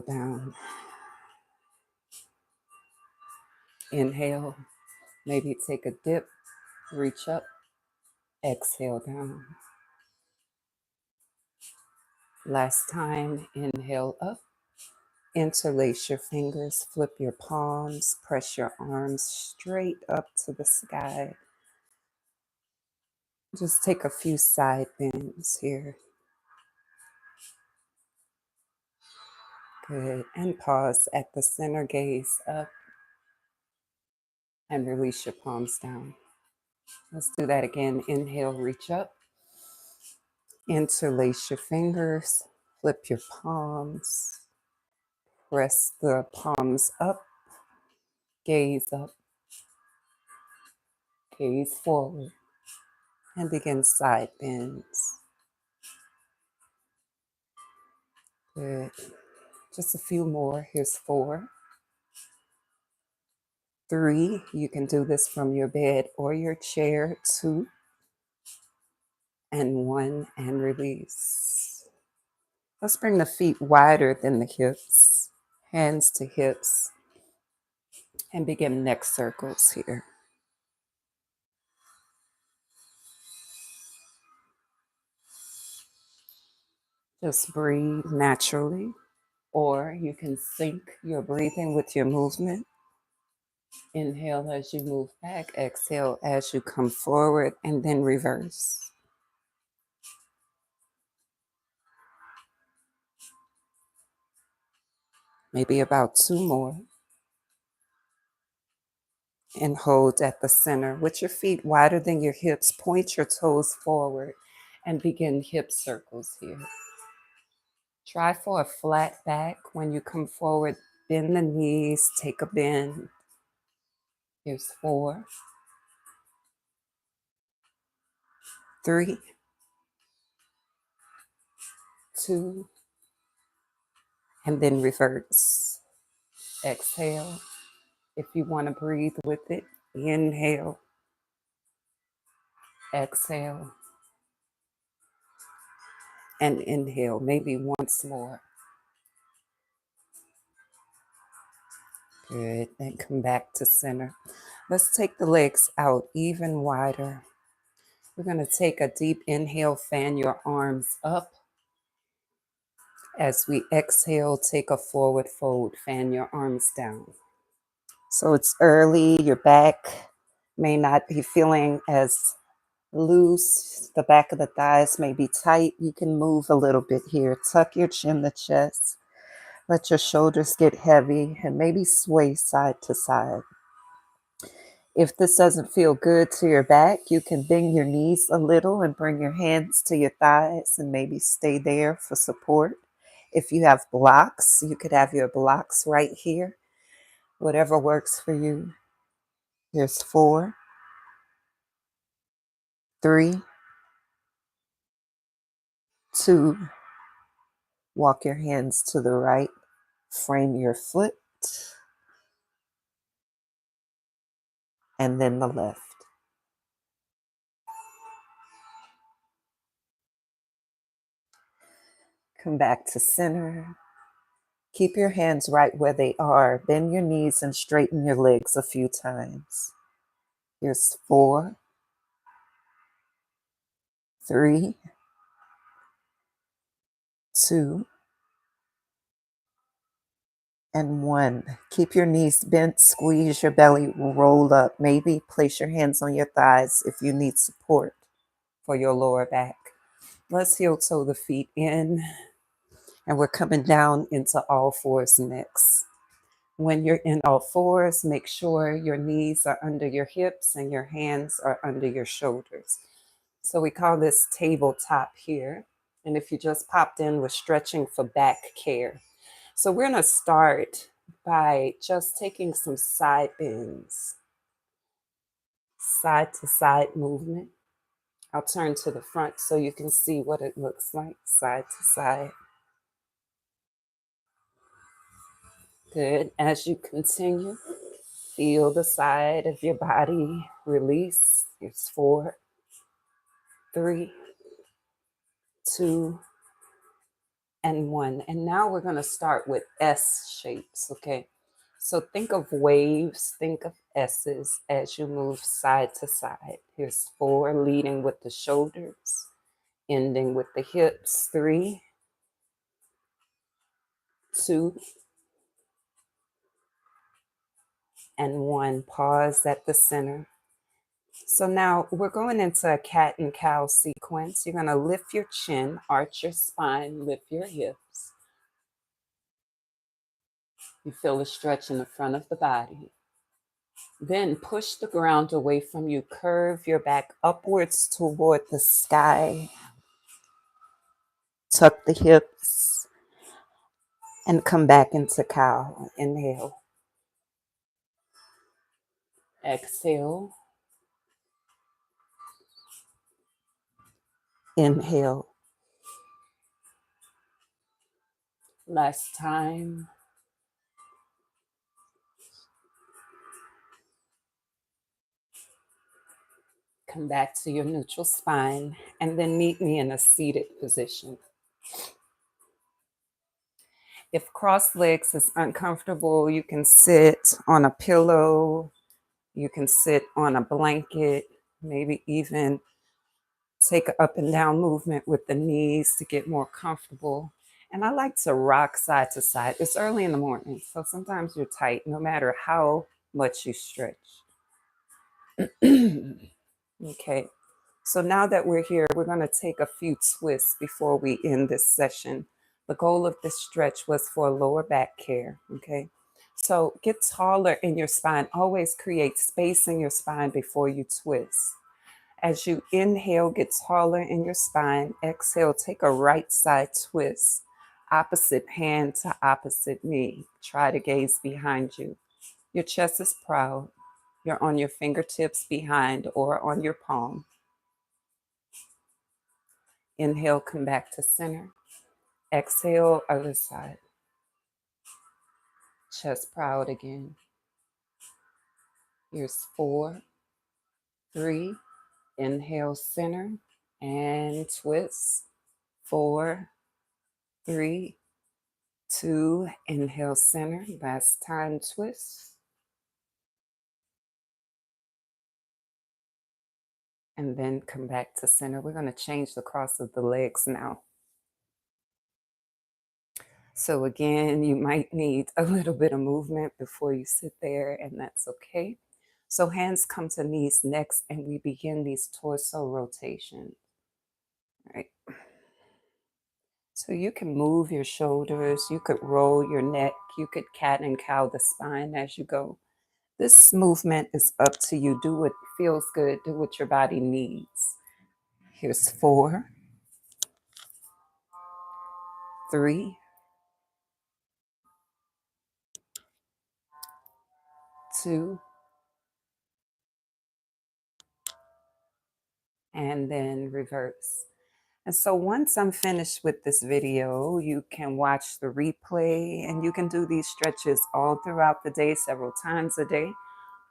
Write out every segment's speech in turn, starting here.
Down. Inhale, maybe take a dip, reach up, exhale down. Last time, inhale up, interlace your fingers, flip your palms, press your arms straight up to the sky. Just take a few side bends here. Good. And pause at the center, gaze up, and release your palms down. Let's do that again. Inhale, reach up, interlace your fingers, flip your palms, press the palms up, gaze up, gaze forward, and begin side bends. Good. Just a few more. Here's 4, 3. You can do this from your bed or your chair. 2 and 1, and release. Let's bring the feet wider than the hips, hands to hips, and begin neck circles here. Just breathe naturally, or you can sync your breathing with your movement. Inhale as you move back, exhale as you come forward, and then reverse. Maybe about 2 more. And hold at the center with your feet wider than your hips. Point your toes forward and begin hip circles here. Try for a flat back. When you come forward, bend the knees, take a bend. Here's 4, 3, 2, and then reverse. Exhale. If you want to breathe with it, inhale, exhale, and inhale. Maybe once more. Good. Then come back to center. Let's take the legs out even wider. We're going to take a deep inhale, fan your arms up. As we exhale, take a forward fold, fan your arms down. So it's early, your back may not be feeling as loose. The back of the thighs may be tight. You can move a little bit here. Tuck your chin to chest. Let your shoulders get heavy and maybe sway side to side. If this doesn't feel good to your back, you can bend your knees a little and bring your hands to your thighs and maybe stay there for support. If you have blocks, you could have your blocks right here. Whatever works for you. Here's 4, 3, 2. Walk your hands to the right. Frame your foot. And then the left. Come back to center. Keep your hands right where they are. Bend your knees and straighten your legs a few times. Here's 4, 3, 2, and 1. Keep your knees bent, squeeze your belly, roll up. Maybe place your hands on your thighs if you need support for your lower back. Let's heel toe the feet in, and we're coming down into all fours next. When you're in all fours, make sure your knees are under your hips and your hands are under your shoulders. So we call this tabletop here. And if you just popped in, we're stretching for back care. So we're going to start by just taking some side bends, side to side movement. I'll turn to the front so you can see what it looks like, side to side. Good. As you continue, feel the side of your body release. It's 4, 3, 2, and 1. And now we're going to start with S shapes, okay? So think of waves, think of S's as you move side to side. Here's 4, leading with the shoulders, ending with the hips. 3, 2, and 1. Pause at the center. So now we're going into a cat and cow sequence. You're going to lift your chin, arch your spine, lift your hips. You feel a stretch in the front of the body. Then push the ground away from you. Curve your back upwards toward the sky. Tuck the hips and come back into cow. Inhale. Exhale. Inhale. Last time. Come back to your neutral spine and then meet me in a seated position. If crossed legs is uncomfortable, you can sit on a pillow, you can sit on a blanket, maybe even take an up and down movement with the knees to get more comfortable. And I like to rock side to side. It's early in the morning, so sometimes you're tight, no matter how much you stretch. Okay, so now that we're here, we're going to take a few twists before we end this session. The goal of this stretch was for lower back care, okay? So get taller in your spine. Always create space in your spine before you twist. As you inhale, get taller in your spine. Exhale, take a right side twist. Opposite hand to opposite knee. Try to gaze behind you. Your chest is proud. You're on your fingertips behind or on your palm. Inhale, come back to center. Exhale, other side. Chest proud again. Here's 4, 3. Inhale, center and twist. 4, 3, 2. Inhale, center. Last time, twist. And then come back to center. We're going to change the cross of the legs now. So again, you might need a little bit of movement before you sit there, and that's okay. So hands come to knees next, and we begin these torso rotations. All right. So you can move your shoulders, you could roll your neck, you could cat and cow the spine as you go. This movement is up to you. Do what feels good, do what your body needs. Here's 4, 3, 2, and then reverse. And so once I'm finished with this video, you can watch the replay and you can do these stretches all throughout the day, several times a day,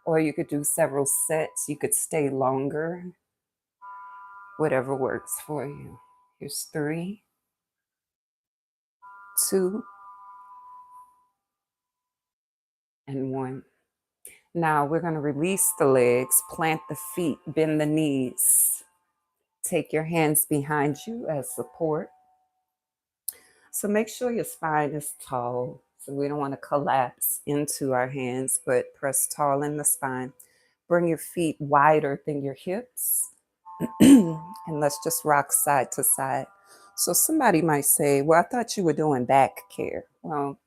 or you could do several sets. You could stay longer, whatever works for you. Here's 3, 2, and 1. Now we're going to release the legs, plant the feet, bend the knees. Take your hands behind you as support. So make sure your spine is tall. So we don't want to collapse into our hands, but press tall in the spine. Bring your feet wider than your hips. And let's just rock side to side. So somebody might say, well, I thought you were doing back care. Well,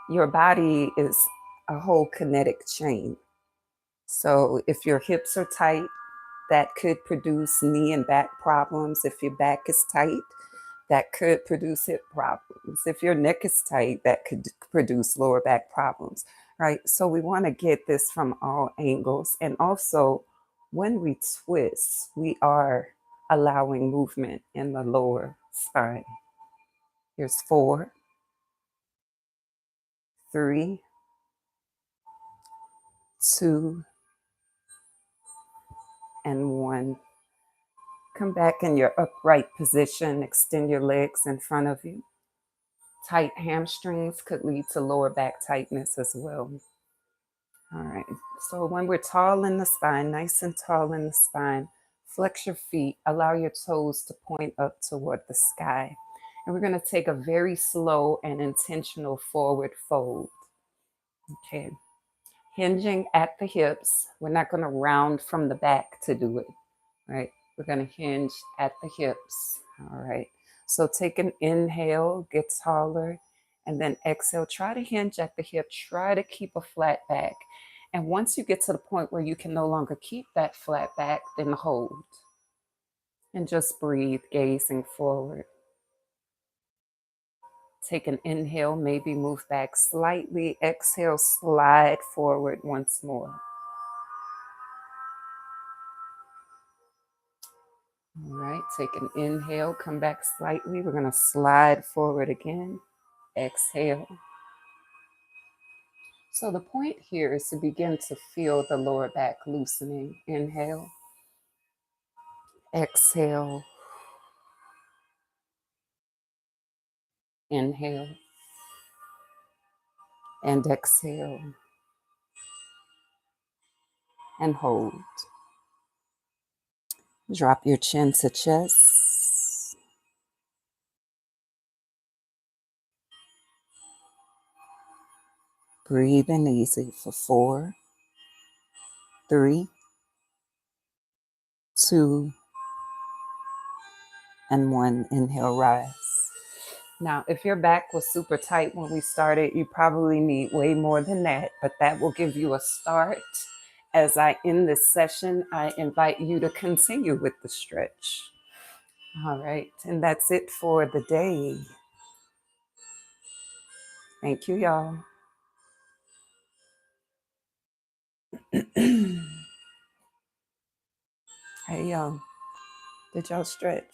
your body is a whole kinetic chain. So if your hips are tight, that could produce knee and back problems. If your back is tight, that could produce hip problems. If your neck is tight, that could produce lower back problems, right? So we want to get this from all angles. And also, when we twist, we are allowing movement in the lower spine. Here's 4, 3, 2, and 1. Come back in your upright position. Extend your legs in front of you. Tight hamstrings could lead to lower back tightness as well. All right. So when we're tall in the spine, nice and tall in the spine, flex your feet, allow your toes to point up toward the sky. And we're going to take a very slow and intentional forward fold. Okay. Hinging at the hips. We're not going to round from the back to do it, right? We're going to hinge at the hips. All right. So take an inhale, get taller, and then exhale. Try to hinge at the hip. Try to keep a flat back. And once you get to the point where you can no longer keep that flat back, then hold. And just breathe, gazing forward. Take an inhale, maybe move back slightly. Exhale, slide forward once more. All right, take an inhale, come back slightly. We're going to slide forward again. Exhale. So the point here is to begin to feel the lower back loosening. Inhale. Exhale. Inhale. And exhale. And hold. Drop your chin to chest. Breathe in easy for 4, 3, 2, and 1. Inhale, rise. Now, if your back was super tight when we started, you probably need way more than that, but that will give you a start. As I end this session, I invite you to continue with the stretch. All right, and that's it for the day. Thank you, y'all. Hey, y'all, did y'all stretch?